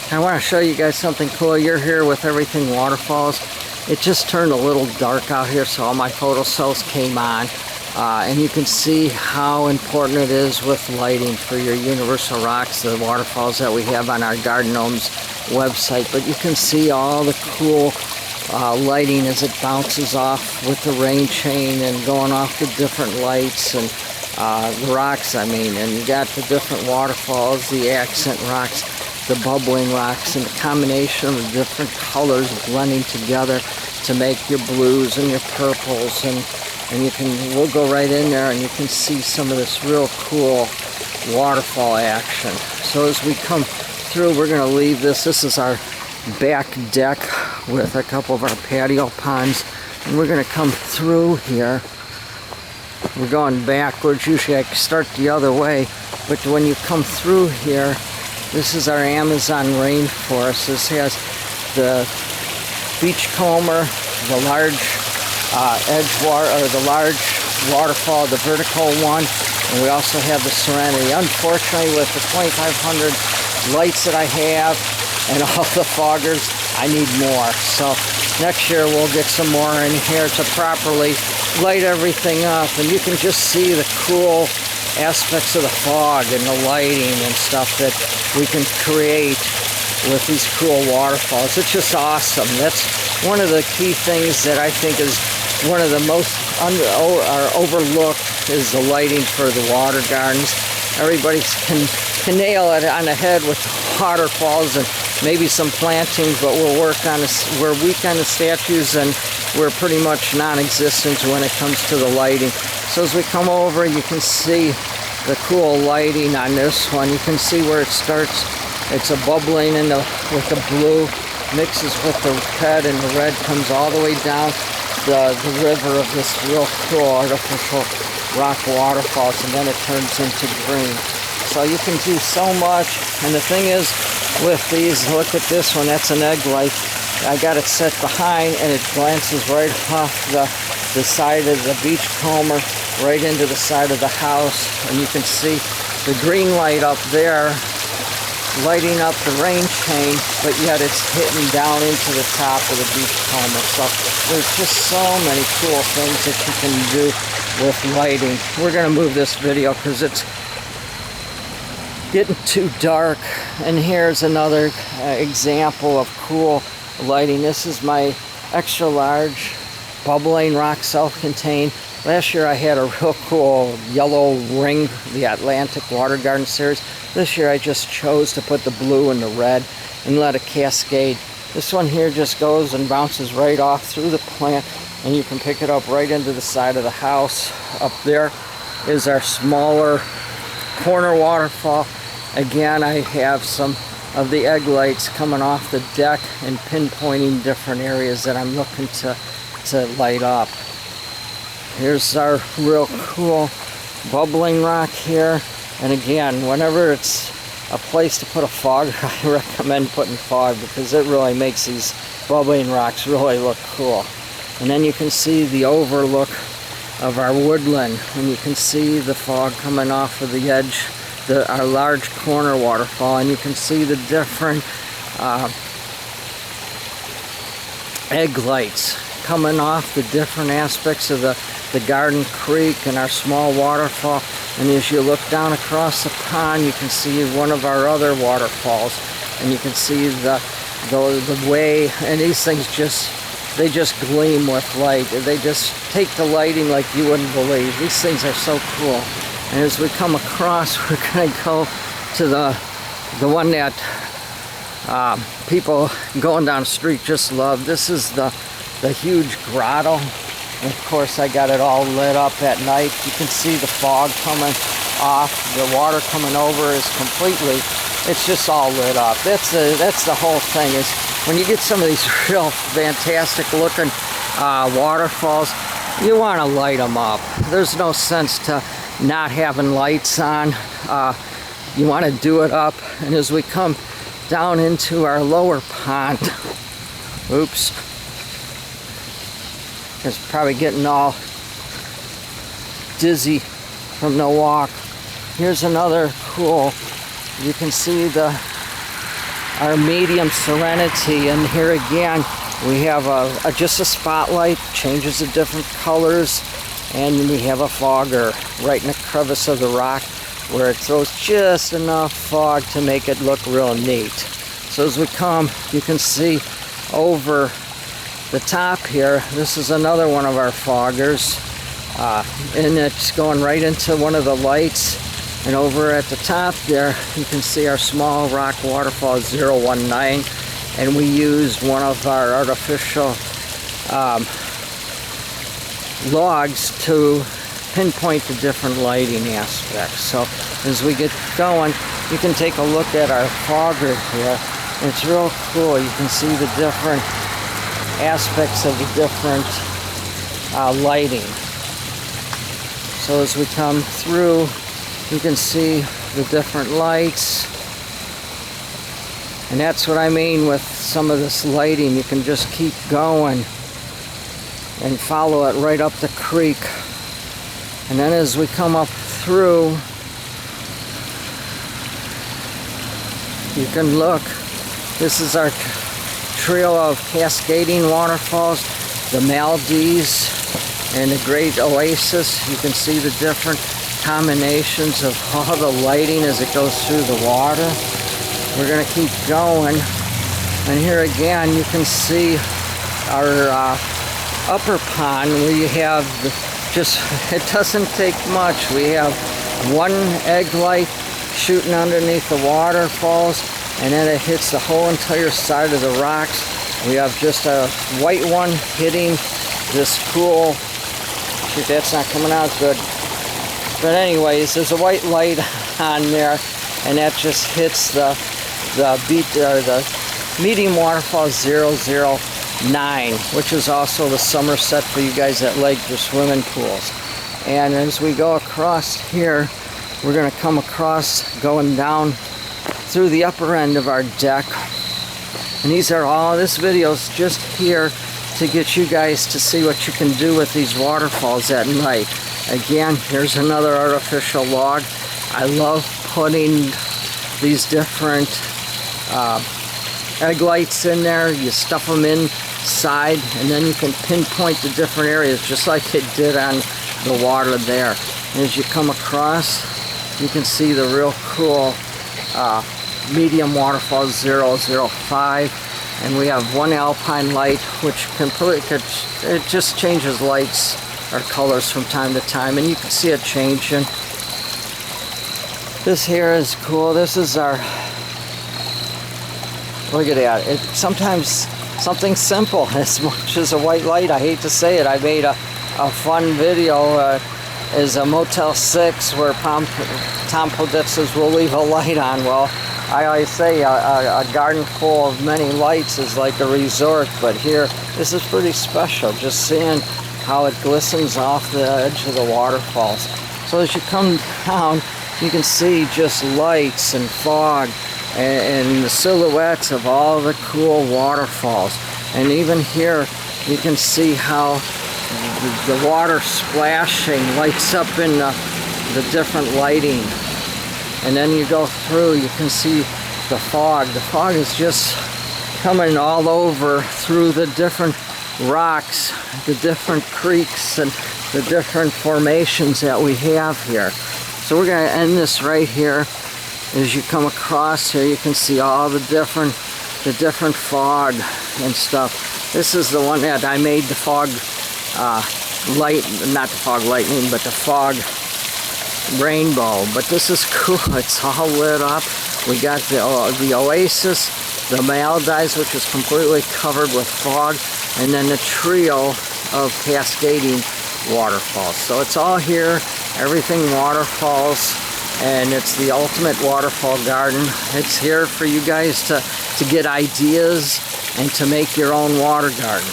I want to show you guys something cool. You're here with Everything Waterfalls. It just turned a little dark out here, so all my photo cells came on. And you can see how important it is with lighting for your universal rocks, the waterfalls that we have on our Garden Gnomes website. But you can see all the cool lighting as it bounces off with the rain chain and going off the different lights and the rocks, I mean. And you got the different waterfalls, the accent rocks, the bubbling rocks, and the combination of the different colors blending together to make your blues and your purples. And you can, we'll go right in there and you can see some of this real cool waterfall action. So as we come through, we're going to leave this. This is our back deck with a couple of our patio ponds. And we're going to come through here. We're going backwards. Usually I start the other way. But when you come through here, this is our Amazon rainforest. This has the beachcomber, the large the large waterfall, the vertical one, and we also have the Serenity. Unfortunately, with the 2,500 lights that I have and all the foggers, I need more. So next year we'll get some more in here to properly light everything up, and you can just see the cool aspects of the fog and the lighting and stuff that we can create with these cool waterfalls. It's just awesome. That's one of the key things that I think is one of the most overlooked is the lighting for the water gardens. Everybody can nail it on the head with the waterfalls and maybe some plantings, but we're weak on the statues and we're pretty much non-existent when it comes to the lighting. So as we come over, you can see the cool lighting on this one. You can see where it starts. It's a bubbling with the blue, mixes with the red, and the red comes all the way down the river of this real cool artificial rock waterfalls, and then it turns into green. So you can do so much. And the thing is with these, look at this one, that's an egg light. I got it set behind and it glances right off the side of the beachcomber right into the side of the house, and you can see the green light up there lighting up the rain chain, but yet it's hitting down into the top of the beachcomber. So there's just so many cool things that you can do with lighting. We're going to move this video because it's getting too dark. And here's another example of cool lighting. This is my extra large bubbling rock, self-contained. Last year I had a real cool yellow ring, the Atlantic Water Garden series. This year I just chose to put the blue and the red and let it cascade. This one here just goes and bounces right off through the plant, and you can pick it up right into the side of the house. Up there is our smaller corner waterfall. Again, I have some of the egg lights coming off the deck and pinpointing different areas that I'm looking to light up. Here's our real cool bubbling rock here. And again, whenever it's a place to put a fogger, I recommend putting fog because it really makes these bubbling rocks really look cool. And then you can see the overlook of our woodland, and you can see the fog coming off of the edge, our large corner waterfall, and you can see the different egg lights coming off the different aspects of the Garden Creek and our small waterfall. And as you look down across the pond, you can see one of our other waterfalls, and you can see the way, and these things they just gleam with light. They just take the lighting like you wouldn't believe. These things are so cool. And as we come across, we're going to go to the one that people going down the street just love. This is the huge grotto. And of course, I got it all lit up at night. You can see the fog coming off. The water coming over is completely, it's just all lit up. That's the whole thing, is when you get some of these real fantastic looking waterfalls, you want to light them up. There's no sense to not having lights on. You want to do it up. And as we come down into our lower pond, oops, it's probably getting all dizzy from the walk. Here's another cool, you can see the our medium serenity. And here again, we have just a spotlight, changes to different colors, and we have a fogger right in the crevice of the rock where it throws just enough fog to make it look real neat. So as we come, you can see over the top here, this is another one of our foggers, and it's going right into one of the lights. And over at the top there, you can see our small rock waterfall 019, and we used one of our artificial logs to pinpoint the different lighting aspects. So as we get going, you can take a look at our fogger here. It's real cool. You can see the different aspects of the different lighting. So as we come through, you can see the different lights. And that's what I mean with some of this lighting. You can just keep going and follow it right up the creek. And then as we come up through, you can look. This is our trio of cascading waterfalls, the Maldives and the Great Oasis. You can see the different combinations of all the lighting as it goes through the water. We're going to keep going. And here again, you can see our upper pond where you have it doesn't take much. We have one egg light shooting underneath the waterfalls, and then it hits the whole entire side of the rocks. We have just a white one hitting this cool, shoot, that's not coming out good. But anyways, there's a white light on there, and that just hits the medium waterfall 009, which is also the summer set for you guys that like your swimming pools. And as we go across here, we're going to come across going down through the upper end of our deck. And these are all, this video is just here to get you guys to see what you can do with these waterfalls at night. Again, here's another artificial log. I love putting these different egg lights in there. You stuff them inside, and then you can pinpoint the different areas just like it did on the water there. And as you come across, you can see the real cool medium waterfall 005, and we have one alpine light which it just changes lights or colors from time to time, and you can see it changing. This here is cool. This is our, look at that. It's sometimes something simple as much as a white light. I hate to say it. I made a fun video is a Motel 6 where Tom Podette says we'll leave a light on. Well, I always say a garden full of many lights is like a resort, but here this is pretty special, just seeing how it glistens off the edge of the waterfalls. So as you come down, you can see just lights and fog and the silhouettes of all the cool waterfalls. And even here you can see how the water splashing lights up in the different lighting. And then you go through, you can see the fog. The fog is just coming all over through the different rocks, the different creeks, and the different formations that we have here. So we're going to end this right here. As you come across here, you can see all the different fog and stuff. This is the one that I made the fog light, not the fog lightning, but the fog rainbow. But this is cool. It's all lit up. We got the Oasis, the Maldives, which is completely covered with fog, and then the trio of cascading waterfalls. So it's all here, everything waterfalls, and it's the ultimate waterfall garden. It's here for you guys to get ideas and to make your own water garden.